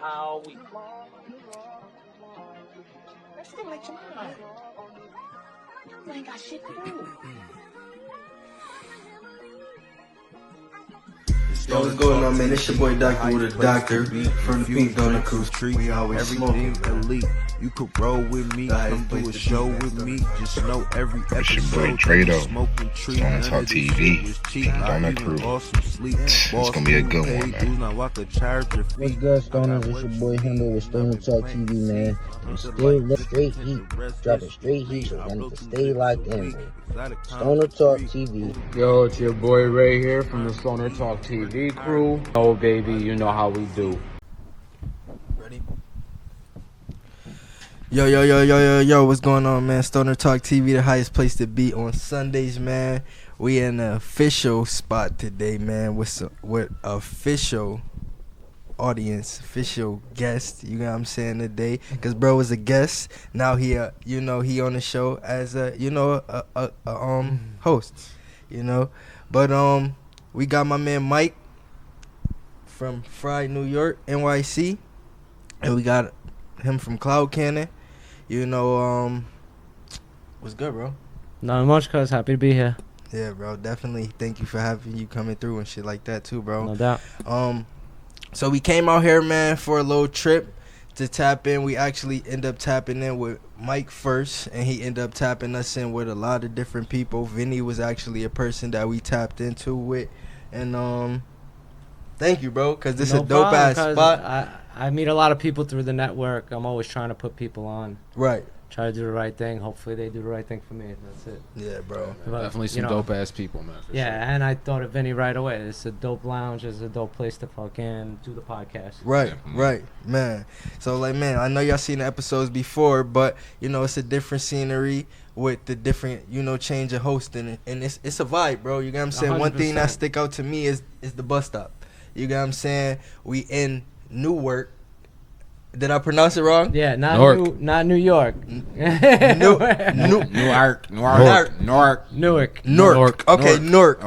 how we. Let's stimulate your mind. You ain't got shit to do. Yo, what's going on, man? It's your boy Doctor with a Doctor from the Stoner Cru. We always smoking, elite. You could roll with me, come do a show with me. Just know every It's your boy episode Drado, smoking tree. Stoner Talk TV, Stoner Cru. It's gonna be a good one, man. What's What's good, stoners? It's your boy Himbo with Stoner Talk TV, man. And still straight heat, dropping straight heat, so y'all need to stay locked in, man. Stoner Talk TV. Yo, it's your boy Ray here from the Stoner Talk TV crew. Oh, baby, you know how we do. Ready? Yo, what's going on, man? Stoner Talk TV, the highest place to be on Sundays, man. We in an official spot today, man, with official audience, official guest, you know what I'm saying, today, because bro was a guest. Now he he on the show as a host, but we got my man Mike from FriedNYC NYC, and we got him from Cloud Cannon. What's good, bro? Not much, cuz happy to be here. Yeah, bro, definitely thank you for having you coming through and shit like that too, bro. No doubt. So we came out here, man, for a little trip to tap in. We actually end up tapping in with Mike first, and he ended up tapping us in with a lot of different people. Vinny was actually a person that we tapped into with, and thank you, bro, because this is a dope ass spot. I meet a lot of people through the network. I'm always trying to put people on. Right. Try to do the right thing. Hopefully they do the right thing for me. That's it. Yeah, bro. But, definitely some dope ass people, man. Yeah, sure. And I thought of Vinny right away. It's a dope lounge. It's a dope place to fucking do the podcast. Right, right, man. So, like, man, I know y'all seen the episodes before, but, it's a different scenery with the different, change of hosting. And it's a vibe, bro. You know what I'm saying? 100%. One thing that stick out to me is the bus stop. You know what I'm saying? We in NEWARK. Did I pronounce it wrong? Yeah, not New York. Newark. Okay, Newark. Okay. Newark.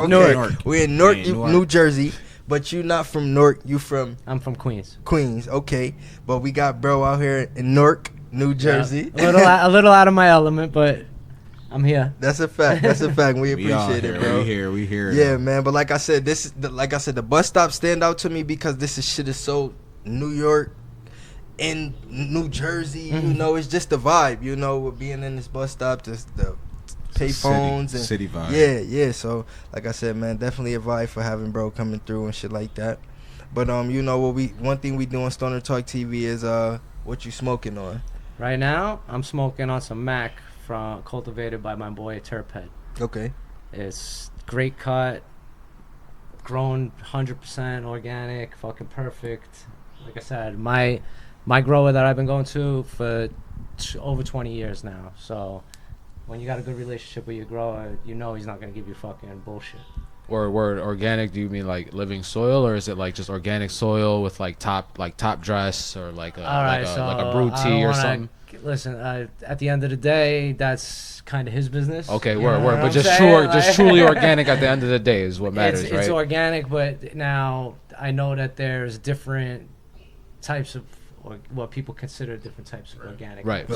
We're in Newark, New Jersey, but you not from Newark. You from? I'm from Queens. Queens, okay. But we got bro out here in Newark, New Jersey. Yeah. A little out of my element, but I'm here. That's a fact. We appreciate it, bro. We here. Yeah, man. But like I said, the bus stop stand out to me because this shit is so New York. In New Jersey, it's just the vibe, with being in this bus stop, just the payphones and city vibe. Yeah. So, like I said, man, definitely a vibe for having bro coming through and shit like that. But one thing we do on Stoner Talk TV is what you smoking on? Right now, I'm smoking on some Mac cultivated by my boy Turphead. Okay. It's great cut, grown 100% organic, fucking perfect. Like I said, my grower that I've been going to for over 20 years now. So when you got a good relationship with your grower, he's not going to give you fucking bullshit. Or word organic, do you mean like living soil, or is it like just organic soil with like top dress, or like a brew tea or something? Listen, at the end of the day, that's kind of his business. Okay, word. But just truly organic at the end of the day is what matters, right? It's organic, but now I know that there's different types of what people consider different types of organic. Right.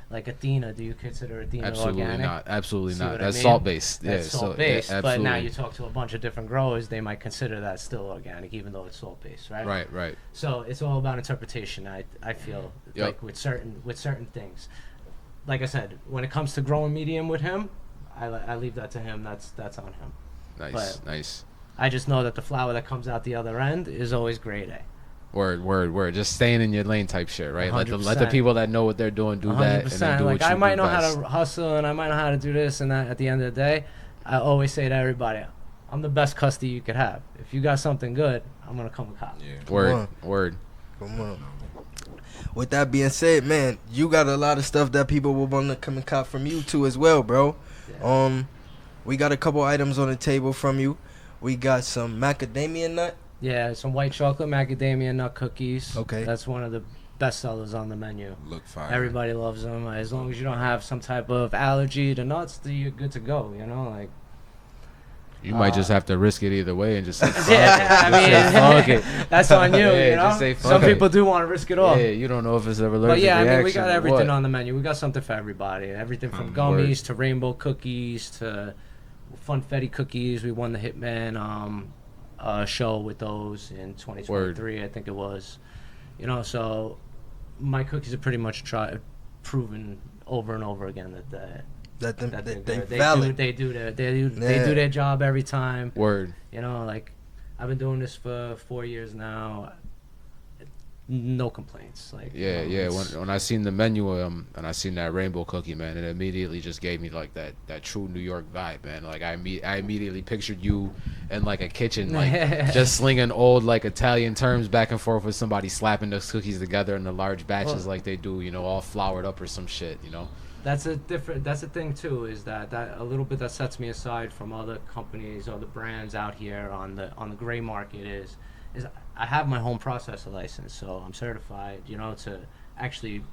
Like Athena, do you consider Athena absolutely organic? Absolutely not. That's salt-based. That's salt-based. But now you talk to a bunch of different growers, they might consider that still organic, even though it's salt-based, right? Right. So it's all about interpretation. I feel like with certain things. Like I said, when it comes to growing medium with him, I leave that to him. That's on him. Nice. I just know that the flower that comes out the other end is always grade A. Word. Just staying in your lane type shit, right? 100%. Let the people that know what they're doing do 100%. That, and then do like what you I might do know best. how to hustle, and I might know how to do this and that. At the end of the day, I always say to everybody, I'm the best customer you could have. If you got something good, I'm gonna come and cop. Yeah. Word. Come on. With that being said, man, you got a lot of stuff that people will want to come and cop from you too as well, bro. Yeah. We got a couple items on the table from you. We got some macadamia nut. Yeah, some white chocolate macadamia nut cookies. Okay. That's one of the best sellers on the menu. Look fine. Everybody loves them. As long as you don't have some type of allergy to nuts, then you're good to go, You might just have to risk it either way and just say fuck yeah, it. I mean, Fuck it. that's on you. Yeah, You know, just say fuck some it. people do want to risk it all. Yeah, you don't know if it's ever allergic But yeah, I mean, we reaction got or everything what. on the menu. We got something for everybody. Everything from gummies to rainbow cookies to funfetti cookies. We won the Hitman show with those in 2023, I think it was. You know, so my cookies are pretty much proven over and over again that they valid. They do their job every time. Word. You know, like I've been doing this for 4 years now. No complaints. Like Yeah. When I seen the menu and I seen that rainbow cookie, man, it immediately just gave me like that true New York vibe, man. Like I immediately pictured you in like a kitchen, like just slinging old like Italian terms back and forth with somebody slapping those cookies together in the large batches like they do, you know, all floured up or some shit, you know. That's the thing too, is that a little bit that sets me aside from other companies or the brands out here on the gray market is I have my home processor license, so I'm certified, you know, to actually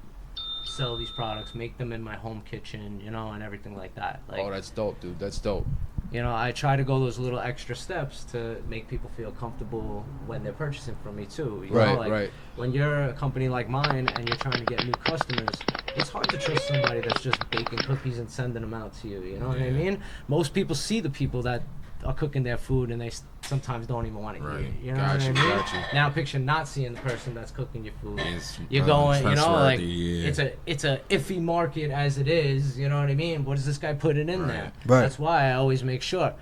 sell these products, make them in my home kitchen, you know, and everything like that. Like, Oh, that's dope, dude. That's dope. You know, I try to go those little extra steps to make people feel comfortable when they're purchasing from me too. You know, like when you're a company like mine and you're trying to get new customers, it's hard to trust somebody that's just baking cookies and sending them out to you. You know what I mean? Most people see the people that are cooking their food and they sometimes don't even want to eat it. You know what I mean? Now picture not seeing the person that's cooking your food. You're going, you know, like it's a iffy market as it is. You know what I mean? What is this guy putting in there? That's why I always make sure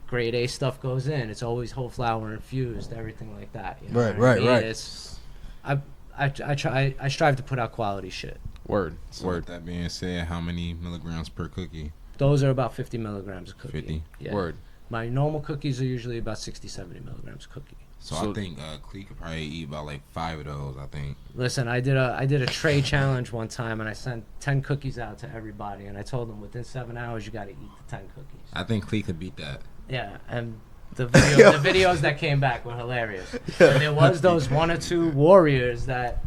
grade A stuff goes in. It's always whole flour infused, everything like that. You know what I mean? It's I strive to put out quality shit. Word. So with that being said, how many milligrams per cookie? Those are about 50 milligrams a cookie. 50? Yeah. Word. My normal cookies are usually about 60, 70 milligrams a cookie. So I think Clee could probably eat about like 5 of those, I think. Listen, I did a tray challenge one time, and I sent 10 cookies out to everybody, and I told them within 7 hours you got to eat the 10 cookies. I think Clee could beat that. Yeah, and the videos that came back were hilarious. And there was those 1 or 2 warriors that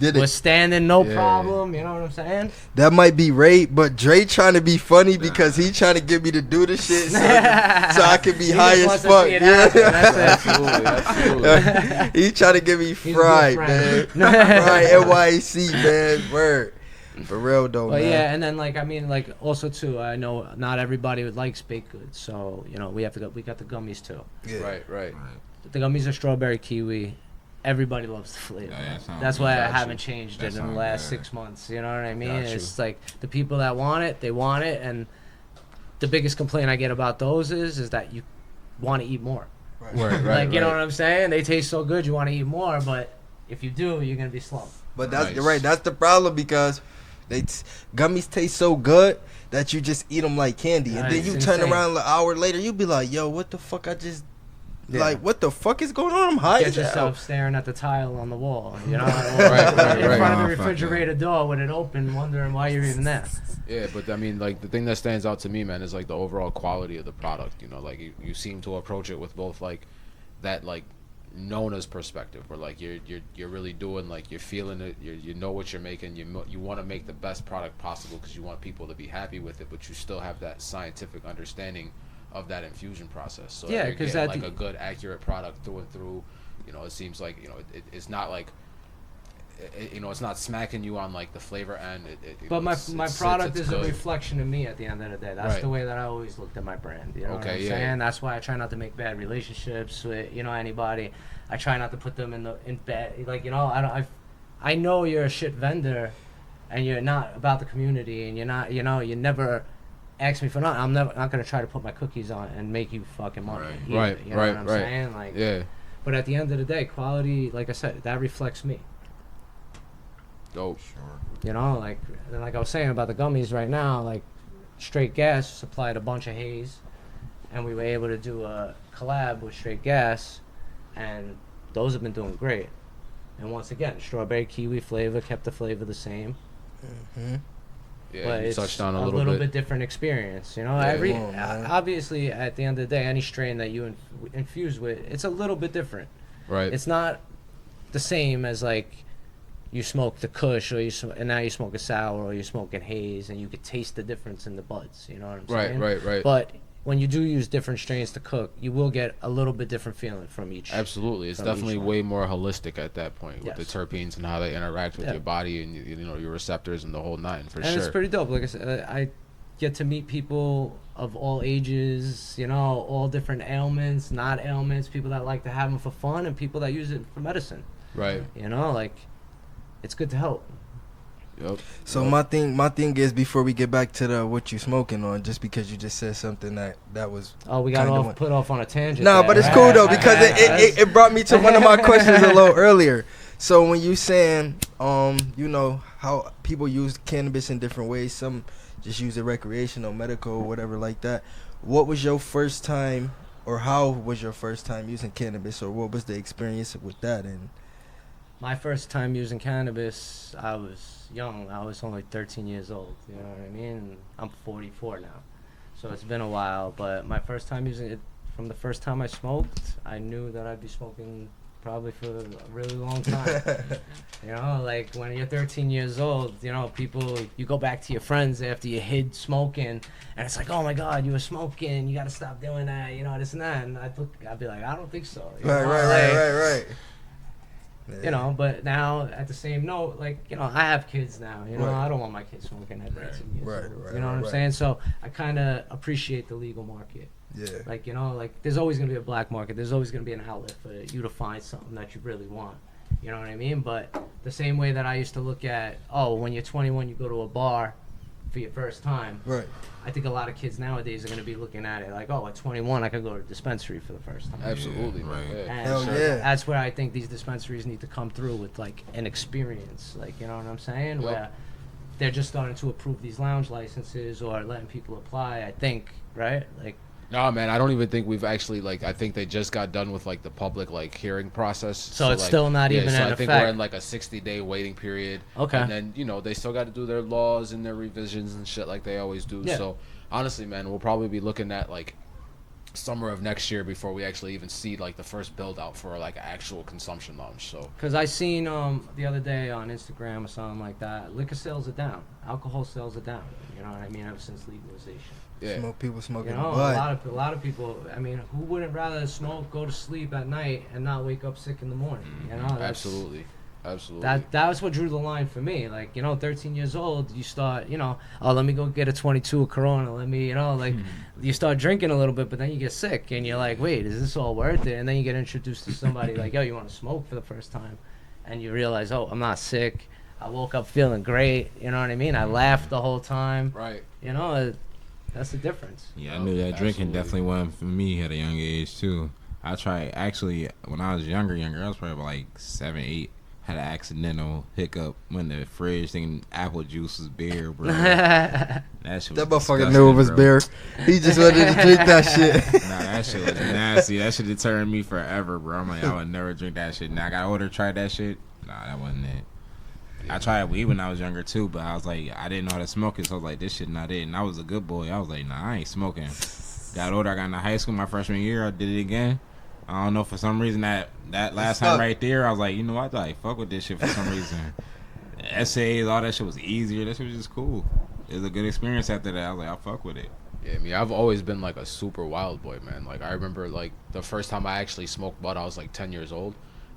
was standing no problem, you know what I'm saying? That might be Ray, but Dre trying to be funny because he trying to get me to do the shit so I can be high as fuck. Absolutely. He trying to get me fried, man. Fried NYC, man. Word. For real though, man. Yeah, and then like I mean like also too, I know not everybody likes baked goods, so you know we got the gummies too. Yeah. Right. The gummies are strawberry kiwi. Everybody loves the flavor. That's why I haven't changed it in the last 6 months. You know what I mean? It's like the people that want it, they want it, and the biggest complaint I get about those is that you want to eat more. Right. You know what I'm saying? They taste so good, you want to eat more, but if you do, you're gonna be slumped. But that's right. That's the problem because gummies taste so good that you just eat them like candy, and then you turn around an hour later, you be like, "Yo, what the fuck? I just." Yeah. Like, what the fuck is going on? I'm high as hell. Get yourself staring at the tile on the wall, you know, in front of the refrigerator door with it open, wondering why you're even there. Yeah, but I mean, like, the thing that stands out to me, man, is like the overall quality of the product. You know, like you seem to approach it with both like that, like Nona's perspective, where like you're really doing, like, you're feeling it, you know what you're making, you want to make the best product possible because you want people to be happy with it, but you still have that scientific understanding of that infusion process. So yeah, because that's like a good, accurate product through and through. You know, it seems like, you know, it's not like, you know, it's not smacking you on like the flavor end. But my product is a reflection of me at the end of the day. That's the way that I always looked at my brand. You know what I'm saying? That's why I try not to make bad relationships with, you know, anybody. I try not to put them in bad, like, you know, I know you're a shit vendor and you're not about the community and you're not, you know, you never ask me for nothing. I'm not gonna try to put my cookies on and make you fucking money. Right. You know what I'm saying? Like, yeah. But at the end of the day, quality, like I said, that reflects me. Dope. Sure. You know, like I was saying about the gummies right now, like Straight Gas supplied a bunch of haze, and we were able to do a collab with Straight Gas, and those have been doing great. And once again, strawberry kiwi flavor kept the flavor the same. Mm-hmm. Yeah, but you it's touched on a little bit different experience, you know. Obviously, at the end of the day, any strain that you infuse with, it's a little bit different. Right. It's not the same as like you smoke the Kush and now you smoke a sour or you're smoking haze, and you could taste the difference in the buds. You know what I'm saying? Right. But when you do use different strains to cook, you will get a little bit different feeling from each. Absolutely, it's from definitely each one. way more holistic at that point with the Yes. terpenes and how they interact with Yeah. your body and you know your receptors and the whole nine for And sure. it's pretty dope. Like I said, I get to meet people of all ages, you know, all different ailments, not ailments, people that like to have them for fun, and people that use it for medicine. Right. You know, like it's good to help. Yep. So my thing is, before we get back to the what you smoking on, just because you just said something that was Oh, we got kinda put off on a tangent. No, there. but it's cool though, because it brought me to one of my questions a little earlier. So when you saying you know how people use cannabis in different ways, some just use it recreational, medical, whatever like that. What was your first time, or how was your first time using cannabis, or what was the experience with that? And My first time using cannabis, I was young. I was only 13 years old. You know what I mean? I'm 44 now, so it's been a while. But my first time using it, from the first time I smoked, I knew that I'd be smoking probably for a really long time. You know, like when you're 13 years old, you know, you go back to your friends after you hid smoking, and it's like, oh my God, you were smoking, you got to stop doing that, you know, this and that. And I'd be like, I don't think so. You know? Like, right. You know, but now at the same note, like, you know, I have kids now. You know, Right. I don't want my kids smoking at 13 years Right, old. right, You know what I'm right. saying? So I kind of appreciate the legal market. Yeah. Like, you know, like there's always going to be a black market. There's always going to be an outlet for you to find something that you really want. You know what I mean? But the same way that I used to look at, oh, when you're 21, you go to a bar for your first time. Right. I think a lot of kids nowadays are going to be looking at it like, oh, at 21, I could go to a dispensary for the first time. Absolutely, Yeah, man. right. Yeah. And Hell so yeah. that's where I think these dispensaries need to come through with like an experience, like, you know what I'm saying? Yep. Where they're just starting to approve these lounge licenses or letting people apply, I think, right? Like, No, man, I don't even think we've actually, like, I think they just got done with, like, the public, like, hearing process. So it's like, still not even so in I think effect. we're in, like, a 60-day waiting period. Okay. And then, you know, they still got to do their laws and their revisions and shit like they always do. Yeah. So, honestly, man, we'll probably be looking at, like, summer of next year before we actually even see, like, the first build-out for, like, an actual consumption lounge. So, because I seen the other day on Instagram or something like that, liquor sales are down, alcohol sales are down. You know what I mean? Ever since legalization. yeah. People smoking You know, bud. a lot of people. I mean, who wouldn't rather smoke, go to sleep at night, and not wake up sick in the morning? You know, that's, Absolutely. Absolutely. That was what drew the line for me. Like, you know, 13 years old, you start, you know, oh, let me go get a 22 of Corona. Let me, you know, like, you start drinking a little bit, but then you get sick, and you're like, wait, is this all worth it? And then you get introduced to somebody like, yo, you want to smoke for the first time, and you realize, oh, I'm not sick. I woke up feeling great. You know what I mean? I laughed the whole time. Right. You know, that's the difference. Yeah, I knew that drinking Absolutely. definitely wasn't for me at a young age too. I tried actually when I was younger. I was probably about like 7, 8. Had an accidental hiccup when the fridge thinking apple juice was beer, bro. That shit was That motherfucker disgusting, knew it was bro. beer. He just wanted to drink that shit. Nah, that shit was nasty. That shit deterred me forever, bro. I'm like, I would never drink that shit. Now I got older, tried that shit. Nah, that wasn't it. I tried weed when I was younger too, but I was like, I didn't know how to smoke it, so I was like, this shit not it. And I was a good boy. I was like, nah, I ain't smoking. Got older, I got into high school my freshman year. I did it again. I don't know, for some reason that last time right there, I was like, you know what, I fuck with this shit for some reason. Essays, all that shit was easier. That shit was just cool. It was a good experience after that. I was like, I fuck with it. Yeah, I mean, I've always been, like, a super wild boy, man. Like, I remember, like, the first time I actually smoked bud, I was, like, 10 years old.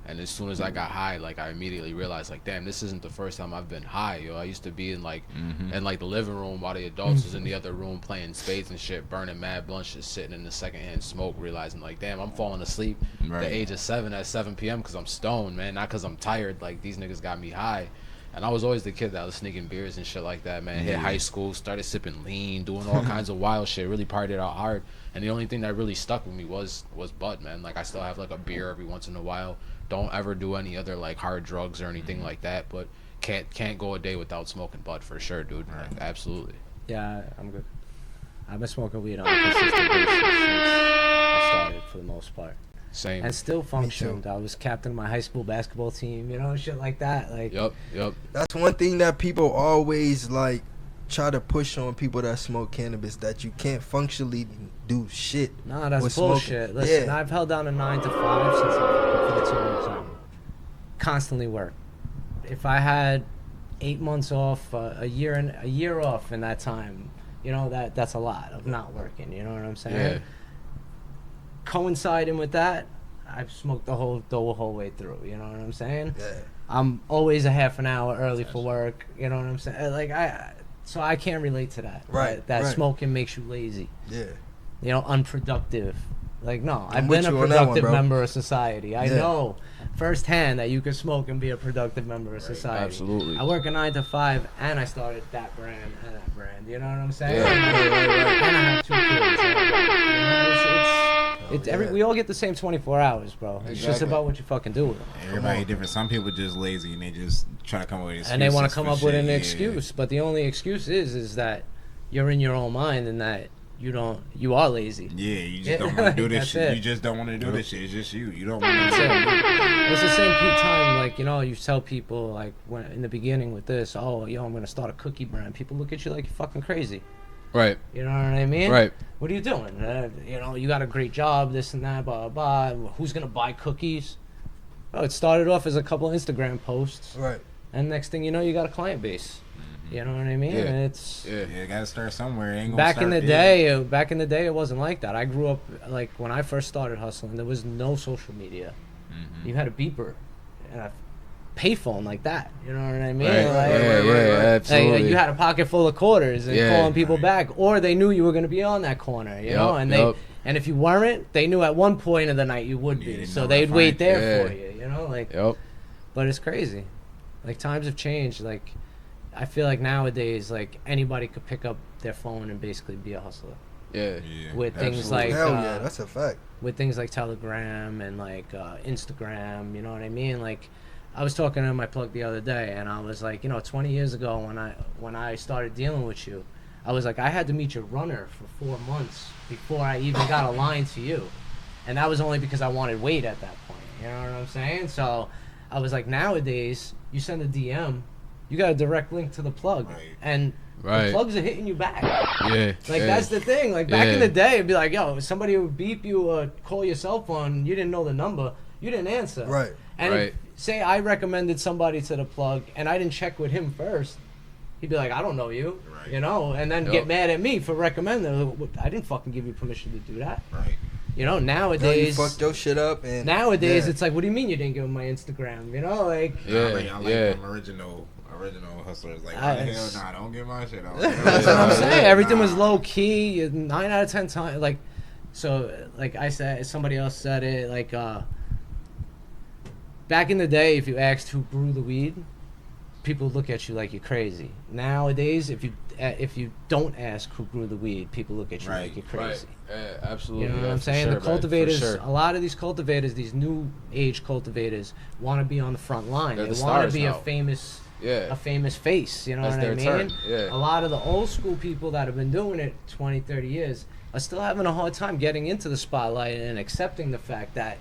And as soon as I got high, like, I immediately realized, like, damn, this isn't the first time I've been high, yo. I used to be in, like, the living room while the adults was in the other room playing spades and shit, burning mad blunts, just sitting in the secondhand smoke, realizing, like, damn, I'm falling asleep at Right. the age of 7 at 7 p.m. because I'm stoned, man, not because I'm tired. Like, these niggas got me high. And I was always the kid that was sneaking beers and shit like that, man. Hit high school, started sipping lean, doing all kinds of wild shit, really partied out hard. And the only thing that really stuck with me was bud, man. Like, I still have, like, a beer every once in a while. Don't ever do any other, like, hard drugs or anything like that. But can't go a day without smoking bud for sure, dude. Like, absolutely. Yeah, I'm good. I've been smoking weed on a consistent basis since I started, for the most part. Same. And still functioned. I was captain of my high school basketball team, you know, shit like that. Like, Yep. That's one thing that people always like try to push on people that smoke cannabis, that you can't functionally do shit. nah, that's with bullshit. smoking. Listen, Yeah. I've held down a 9 to 5 since I'm 14 years old. Constantly work. If I had 8 months off, a year off in that time, You know, that's a lot of not working. You know what I'm saying? Yeah. Coinciding with that, I've smoked the whole way through. You know what I'm saying? Yeah. I'm always a half an hour early for work. You know what I'm saying? Like so I can't relate to that. Right, That right. smoking makes you lazy. Yeah. You know, unproductive. Like, no, I've with been a you on that one, productive bro. member of society. I Yeah. know firsthand that you can smoke and be a productive member of society. Absolutely. I work a 9 to 5, and I started that brand and that brand. You know what I'm saying? Yeah. And I have 2 kids. We all get the same 24 hours, bro. It's just Exactly. about what you fucking do with them. Everybody different. Some people just lazy and they just try to come up with excuses. And they want to come for up with shit. an Yeah. excuse, but the only excuse is that you're in your own mind and that you are lazy. Yeah, you just don't want to do this That's shit. it. You just don't want to do this shit. It's just you. You don't want That's to. it. It's the same time, like, you know, you tell people, like, when in the beginning with this, oh, yo, I'm going to start a cookie brand. People look at you like you're fucking crazy. Right. You know what I mean? Right. What are you doing? You know, you got a great job, this and that, blah, blah, blah. Who's going to buy cookies? Oh, it started off as a couple Instagram posts. Right. And next thing you know, you got a client base. You know what I mean? Yeah. And it's... Yeah. Yeah, gotta start somewhere. It ain't gonna Back in the start day, it wasn't like that. I grew up, like, when I first started hustling, there was no social media. You had a beeper and a payphone like that. You know what I mean? Right. Like, Absolutely. like, you had a pocket full of quarters and Yeah. calling people back, or they knew you were going to be on that corner. You know, and and if you weren't, they knew at one point of the night you would be, Yeah, so no, they'd fine. wait there Yeah. for you. You know, like. Yep. But it's crazy. Like, times have changed. Like, I feel like nowadays, like, anybody could pick up their phone and basically be a hustler. Yeah. Yeah, With things absolutely. like Hell yeah, that's a fact. with things like Telegram and like Instagram, you know what I mean? Like, I was talking to my plug the other day, and I was like, you know, 20 years ago when I started dealing with you, I was like, I had to meet your runner for 4 months before I even got aligned to you, and that was only because I wanted weight at that point. You know what I'm saying? So I was like, nowadays you send a DM, you got a direct link to the plug, Right. and Right. the plugs are hitting you back. Yeah. Like, yeah. that's the thing. Like, back in Yeah. the day, it'd be like, yo, somebody would beep you or call your cell phone, you didn't know the number, you didn't answer. Right. And Right. if, say I recommended somebody to the plug and I didn't check with him first, he'd be like, I don't know you, Right. you know, and then Yep. get mad at me for recommending them. I didn't fucking give you permission to do that. Right. You know, No, you nowadays, fucked your shit up and nowadays yeah. it's like, what do you mean you didn't give him my Instagram? You know, like, Yeah. I like Yeah. them original hustlers. Like, I- why the hell, nah, don't get my shit on. that's what I'm saying. Everything was Nah. low key. 9 out of 10 times, like, so, like I said, somebody else said it. Like, back in the day, if you asked who grew the weed, people look at you like you're crazy. Nowadays, if you don't ask who grew the weed, people look at you Right. like you're crazy. Right. Yeah, absolutely. You know what yeah, I'm for saying? sure, The man, for cultivators, sure. a lot of these cultivators, these new age cultivators, want to be on the front line. They're They the want stars to be now. a famous face. You know That's what I their mean? turn, yeah. A lot of the old school people that have been doing it 20, 30 years are still having a hard time getting into the spotlight and accepting the fact that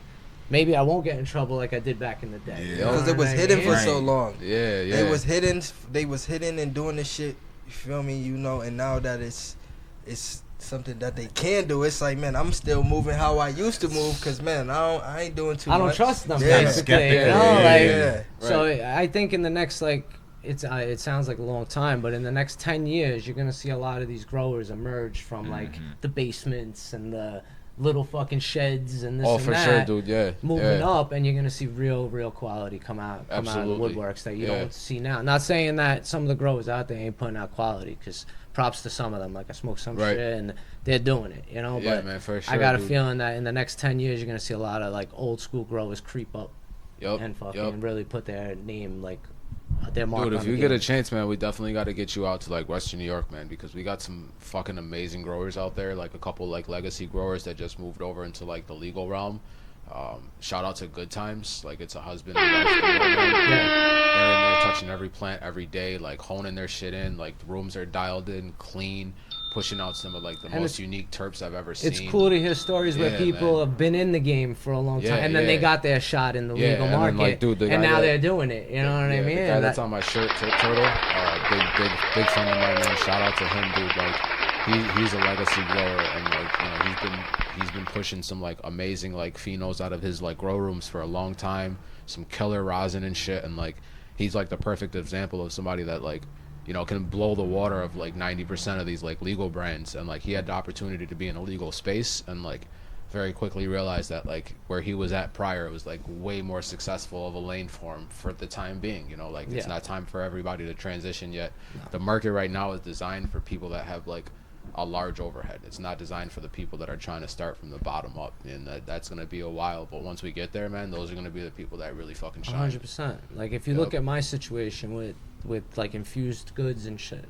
maybe I won't get in trouble like I did back in the day. Yeah. You know Because it what was I hidden mean? for Right. so long. Yeah, yeah. They was hidden and doing this shit. You feel me? You know, and now that it's something that they can do, it's like, man, I'm still moving how I used to move. Cause man, I ain't doing too much. I don't trust them, Yeah. basically. You Skeptical. know, Yeah, like, yeah. so I think in the next, like, it sounds like a long time, but in the next 10 years, you're gonna see a lot of these growers emerge from like the basements and the little fucking sheds and this Oh, and for that, sure, dude. Yeah. moving yeah. up, and you're gonna see real quality come out of the Absolutely. woodworks that you Yeah. don't see now. Not saying that some of the growers out there ain't putting out quality, because props to some of them. Like, I smoke some Right. shit and they're doing it, you know. Yeah, but man, for sure. I got a dude. feeling that in the next 10 years, you're gonna see a lot of like old school growers creep up Yup. and fucking yup. really put their name, like, their mark Dude, on if the you get a game. chance, man, we definitely got to get you out to like Western New York, man, because we got some fucking amazing growers out there. Like a couple like legacy growers that just moved over into like the legal realm. Shout out to Good Times, like it's a husband and wife. They're in there touching every plant every day, like honing their shit in. Like the rooms are dialed in, clean, pushing out some of like the And most it's- unique terps I've ever seen. It's cool to hear stories where Yeah, people man. have been in the game for a long time, Yeah, and then they yeah. got their shot in the Yeah, legal and then, market, like, dude, the and guy now that- they're doing it. You know what I mean? The guy And that's that- on my shirt, Turtle, big friend of mine, man. Shout out to him, dude. Like, he's a legacy grower, and like, you know, he's been pushing some like amazing like phenos out of his like grow rooms for a long time. Some killer rosin and shit, and like, he's like the perfect example of somebody that like, you know, can blow the water of like 90% of these like legal brands. And like he had the opportunity to be in a legal space, and like very quickly realized that like where he was at prior, it was like way more successful of a lane for him for the time being. You know, like it's not time for everybody to transition yet. The market right now is designed for people that have like a large overhead. It's not designed for the people that are trying to start from the bottom up, and that's going to be a while. But once we get there, man, those are going to be the people that really fucking shine. 100%. Like if you look at my situation with like infused goods and shit,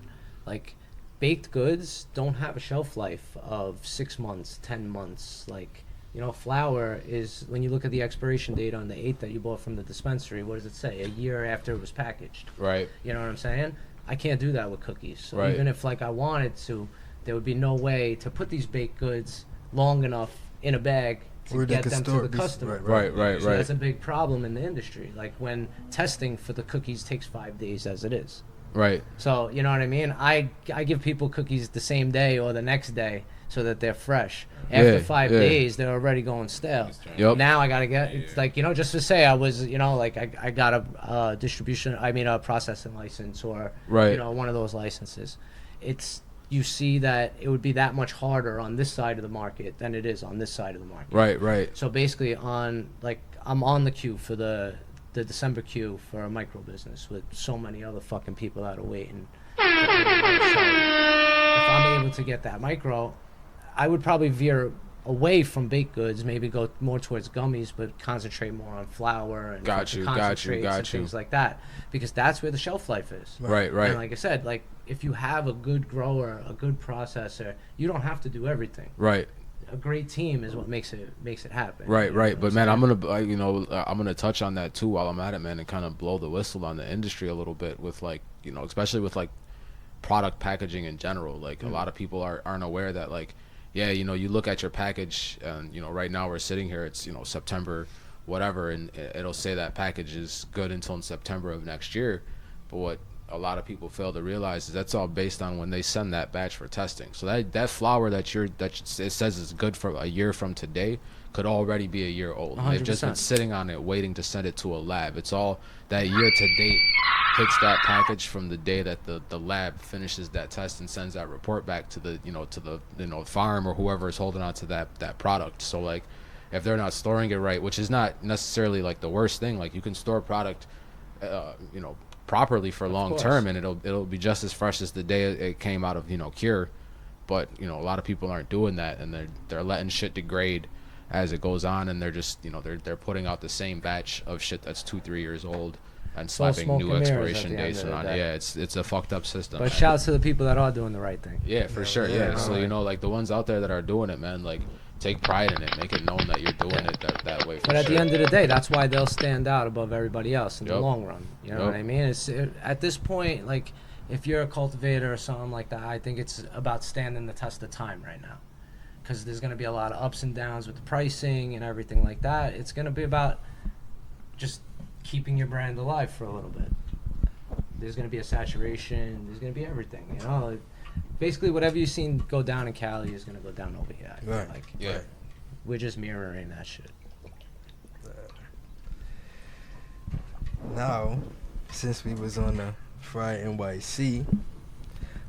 like baked goods don't have a shelf life of 6 months, 10 months. Like, you know, flour is, when you look at the expiration date on the 8th that you bought from the dispensary, what does it say? A year after it was packaged. Right. You know what I'm saying? I can't do that with cookies. So right. even if like I wanted to, there would be no way to put these baked goods long enough in a bag to get them to the customer. Right. So that's a big problem in the industry. Like when testing for the cookies takes 5 days as it is. Right. So, you know what I mean? I give people cookies the same day or the next day so that they're fresh. After 5 days, they're already going stale. Yep. Now I got to get, it's like, you know, just to say I was, you know, like I got a a processing license or, you know, one of those licenses. It's, you see that it would be that much harder on this side of the market than it is on this side of the market. Right. So basically I'm on the queue for the December queue for a micro business with so many other fucking people that are waiting. So if I'm able to get that micro, I would probably veer away from baked goods, maybe go more towards gummies, but concentrate more on flour and concentrates and things like that, because that's where the shelf life is. Right. And like I said, like if you have a good grower, a good processor, you don't have to do everything. Right. A great team is what makes it happen. Right. But man, I'm gonna touch on that too while I'm at it, man, and kind of blow the whistle on the industry a little bit with like, you know, especially with like product packaging in general. Like a lot of people aren't aware that like, yeah, you know, you look at your package and, you know, right now we're sitting here, it's, you know, September whatever, and it'll say that package is good until in September of next year. But what a lot of people fail to realize is that's all based on when they send that batch for testing. So that flour that it says is good for a year from today could already be a year old. 100%. They've just been sitting on it waiting to send it to a lab. It's all that year to date hits that package from the day that the lab finishes that test and sends that report back to the farm or whoever is holding on to that product. So like if they're not storing it right, which is not necessarily like the worst thing, like you can store product properly for long term, and it'll be just as fresh as the day it came out of cure. But a lot of people aren't doing that, and they're letting shit degrade as it goes on, and they're just they're putting out the same batch of shit that's 2-3 years old and slapping new expiration dates on it. Yeah, it's a fucked up system. But shouts to the people that are doing the right thing. Yeah, for sure. Yeah. So like the ones out there that are doing it, man, like take pride in it, make it known that you're doing it that way. But at the end of the day, that's why they'll stand out above everybody else in the long run. You know what I mean? At this point, like if you're a cultivator or something like that, I think it's about standing the test of time right now, because there's going to be a lot of ups and downs with the pricing and everything like that. It's going to be about just keeping your brand alive for a little bit. There's going to be a saturation. There's going to be everything. Basically, whatever you've seen go down in Cali is going to go down over here. I feel like. We're just mirroring that shit. Now, since we was on the FriedNYC,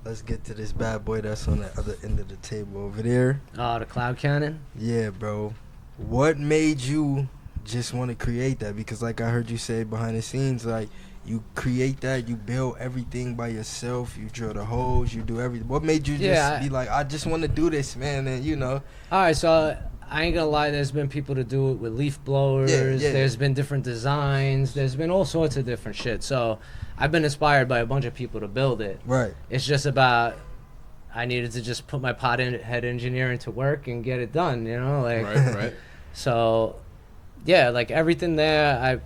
let's get to this bad boy that's on the other end of the table over there. Oh, the Cloud Cannon? Yeah, bro. What made you just want to create that? Because like I heard you say behind the scenes, like you create that, you build everything by yourself, you drill the holes, you do everything. What made you just be like, I just want to do this, man? And All right, so I ain't gonna lie, there's been people to do it with leaf blowers. There's been different designs. There's been all sorts of different shit. So I've been inspired by a bunch of people to build it. Right. It's just about, I needed to just put my head engineering to work and get it done, Right. So, yeah, like everything there,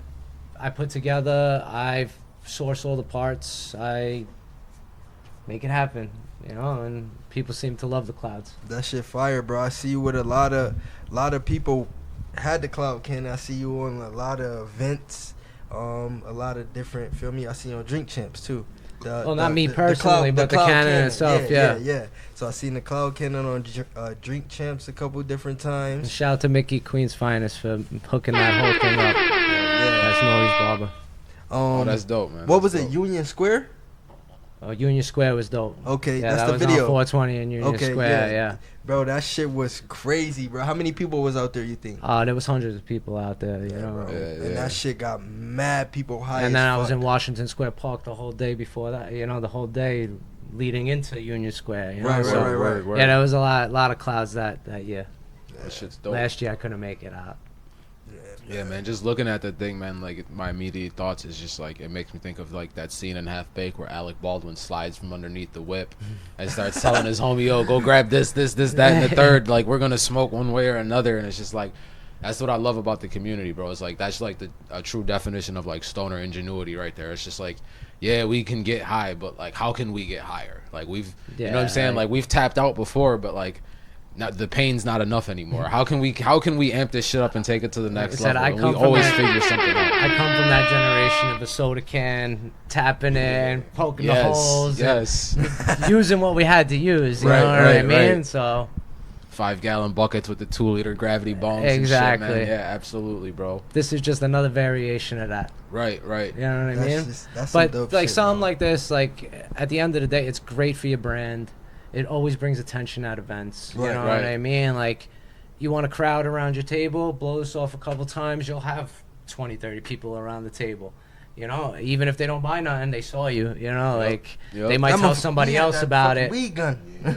I put together. I source all the parts. I make it happen, and people seem to love the clouds. That shit fire, bro. I see you with a lot of people had the Cloud Cannon. I see you on a lot of events, a lot of different, feel me? I see you on Drink Champs too. Not me personally, but the cannon itself, yeah. So I seen the Cloud Cannon on Drink Champs a couple different times. Shout out to Mickey, Queen's Finest, for hooking that whole thing up. That's Nori's barber. That's dope, man. What was it, Union Square? Union Square was dope. Okay, Yeah, that's that the was video. on 420 in Union Okay, Square. yeah. Yeah. Bro, that shit was crazy, bro. How many people was out there, you think? There was hundreds of people out there, you know. Bro. And that shit got mad people high And as then I fuck. was in Washington Square Park the whole day before that, you know, the whole day leading into Union Square. You know? Right, So, right. Yeah, there was a lot of clouds that year. That shit's dope. Last year I couldn't make it out. Yeah, man. Just looking at the thing, man. Like my immediate thoughts is just like it makes me think of like that scene in Half Baked where Alec Baldwin slides from underneath the whip and starts telling his homie, "Yo, go grab this, that, and the third. Like we're gonna smoke one way or another." And it's just like that's what I love about the community, bro. It's like that's like a true definition of like stoner ingenuity right there. It's just like, yeah, we can get high, but like how can we get higher? Like you know what I'm saying? Like we've tapped out before, but like. Not, the pain's not enough anymore. How can we amp this shit up and take it to the next level? We always figure something out. I come from that generation of the soda can, tapping it, poking the holes, using what we had to use. You know what I mean? So 5-gallon buckets with the 2-liter gravity bongs. Exactly. And shit, man. Yeah, absolutely, bro. This is just another variation of that. Right. You know what I mean? That's but some dope like shit, something bro. like this, like at the end of the day, it's great for your brand. It always brings attention at events. You know what I mean? Like, you want a crowd around your table, blow this off a couple times, you'll have 20, 30 people around the table. You know, even if they don't buy nothing, they saw you. You know, like they might tell somebody else about it. Weed gun. You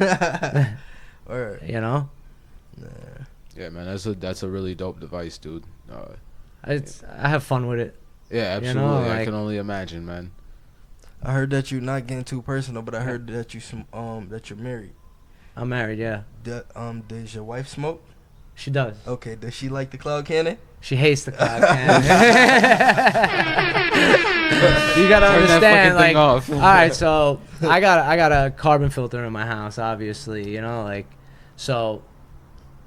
know. Yeah, man, that's a really dope device, dude. I have fun with it. Yeah, absolutely. You know, I like, can only imagine, man. I heard that you're not getting too personal, but I heard that that you're married. I'm married, yeah. Does your wife smoke? She does. Okay, does she like the Cloud Cannon? She hates the Cloud Cannon. You gotta understand, like, all right, so I got a carbon filter in my house, obviously, you know, like, so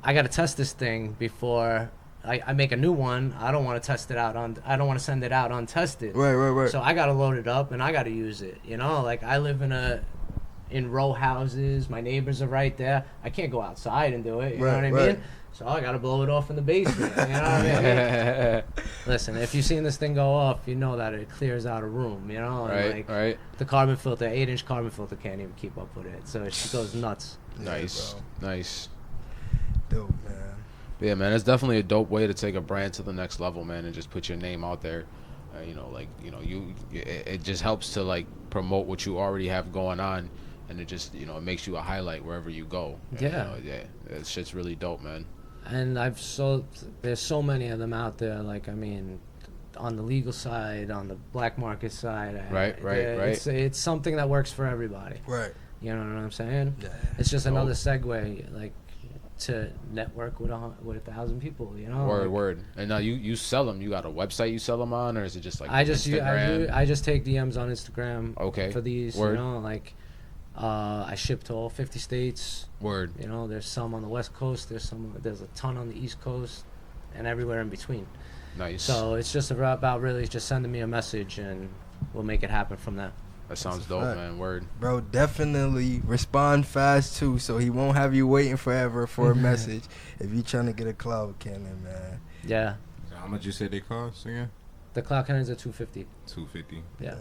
I gotta test this thing before I make a new one. I don't want to test it out I don't want to send it out untested. Right. So I gotta load it up and I gotta use it. You know, like I live in row houses. My neighbors are right there. I can't go outside and do it. You know what I mean? So I gotta blow it off in the basement. You know what I mean? Listen, if you've seen this thing go off, you know that it clears out a room. You know, and right. The carbon filter, 8-inch carbon filter, can't even keep up with it. So she goes nuts. Nice. Dope, man. Yeah, man, it's definitely a dope way to take a brand to the next level, man, and just put your name out there. It just helps to like promote what you already have going on, and it just it makes you a highlight wherever you go. Yeah, that shit's really dope, man. And there's so many of them out there. Like I mean, on the legal side, on the black market side, right. It's something that works for everybody. Right. You know what I'm saying? Yeah. It's just another segue, like, to network with 1,000 people, you know. Word. And now you sell them. You got a website you sell them on, or is it just like I just take DMs on Instagram. Okay. For these, Word. you know, like I ship to all 50 states. Word. You know, there's some on the West Coast. There's a ton on the East Coast, and everywhere in between. Nice. So it's just about really just sending me a message, and we'll make it happen from there. That sounds dope, man. Word. Bro, definitely respond fast too, so he won't have you waiting forever for a message if you trying to get a Cloud Cannon, man. Yeah. So how much you say they cost again? The Cloud Cannons are $250. $250. Yeah.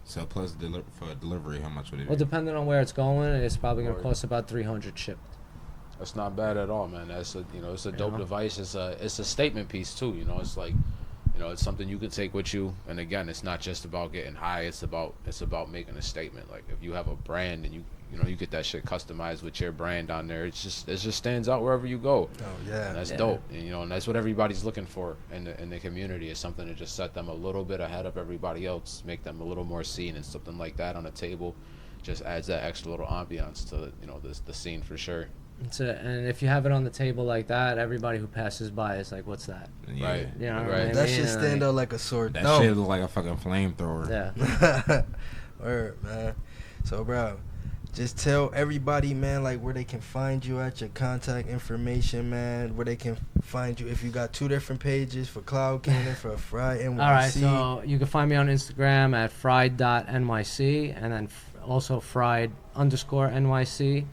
So plus for delivery, how much would it be? Well, depending on where it's going, it's probably gonna cost about $300 shipped. That's not bad at all, man. That's it's a dope device. It's a statement piece too. You know, it's like, it's something you could take with you. And again, it's not just about getting high. It's about making a statement. Like if you have a brand and you get that shit customized with your brand on there, it just stands out wherever you go. Oh yeah. And that's dope. And, and that's what everybody's looking for in the community, is something to just set them a little bit ahead of everybody else, make them a little more seen, and something like that on a table just adds that extra little ambiance to the scene for sure. And if you have it on the table like that, everybody who passes by is like, "What's that?" Yeah. Right. You know what I mean? That shit stand out like a sword. That shit look like a fucking flamethrower. Yeah. Word, man. So, bro, just tell everybody, man, like where they can find you at, your contact information, man, where they can find you if you got 2 different pages for Cloud Cannon, for FriedNYC. All right, so you can find me on Instagram at fried.nyc, and then also fried_NYC.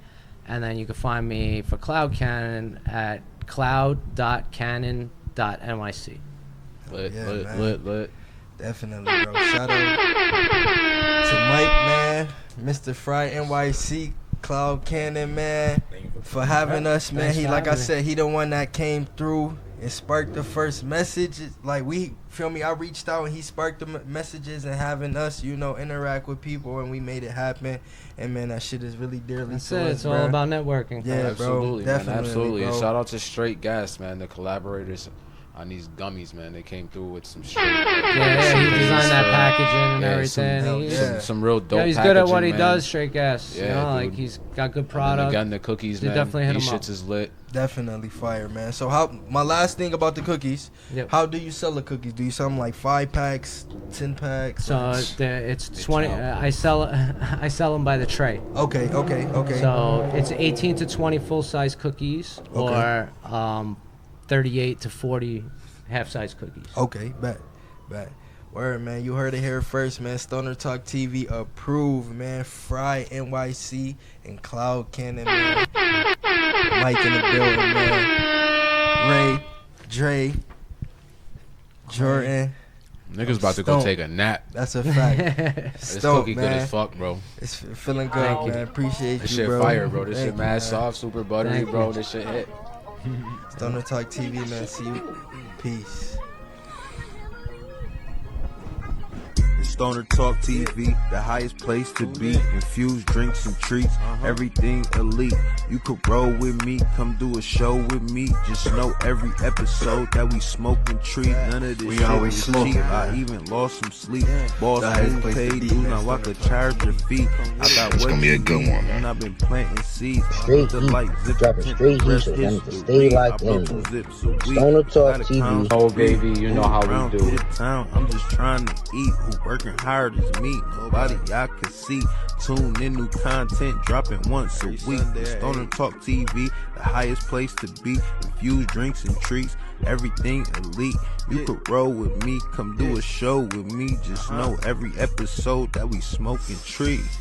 And then you can find me for Cloud Cannon at cloud.cannon.nyc. Lit. Definitely, bro. Shout out to Mike, man. Mr. FriedNYC Cloud Cannon, man, for having us, man. He, like I said, he the one that came through and sparked the first message. Like, we, feel me, I reached out and he sparked the messages and having us, you know, interact with people, and we made it happen. And man, that shit is really dearly to us, It's all about networking. Yeah, absolutely, bro, man, definitely, absolutely. bro. And shout out to Straight Gas, man, the collaborators on these gummies, man. They came through with some straight. Yeah, he designed that packaging and everything. Some real dope. Yeah, he's good at what he man. does. Straight Gas. Yeah, you know, dude. like he's got good product. And again, the cookies, man. Definitely hit These him up. shits is lit. Definitely fire, man. So how, my last thing about the cookies, how do you sell the cookies? Do you sell them like 5 packs, 10 packs? So it's 20. I sell them by the tray. Okay. So it's 18 to 20 full size cookies, or 38 to 40 half size cookies. Okay, bet. Word, man. You heard it here first, man. Stoner Talk TV approved, man. FriedNYC and Cloud Cannon, man. Mike in the building, man. Ray, Dre, Jordan. Niggas about to go take a nap. That's a fact. This cookie good as fuck, bro. It's feeling good, man. Appreciate this you, bro. This shit fire, bro. This Thank shit you, mad man. soft, super buttery, bro. This shit hit. Stoner Talk TV, man. See you. Peace. Stoner Talk TV, the highest place to be. Infused drinks and treats, everything elite. You could roll with me, come do a show with me. Just know every episode that we smoke and treat. None of this We shit always is smoking, cheap. man. I even lost some sleep. Boss The highest who place to paid, be, do man. not walk a charge your feet. I got It's what gonna be you a good need, one, man. and I've been planting seeds. Straight The heat, light, zip dropping tint, straight heat, rest so wanted to history. stay I locked broke in. some zips a week. Stoner Talk Gotta TV. count Oh, baby, you know how we around do. this town, I'm just trying to eat. Who working hard as me? Nobody y'all can see. Tune in, new content dropping once a week. Stoner Talk TV, the highest place to be. Infused drinks and treats, everything elite. You could roll with me, come do a show with me. Just know every episode that we smoking trees.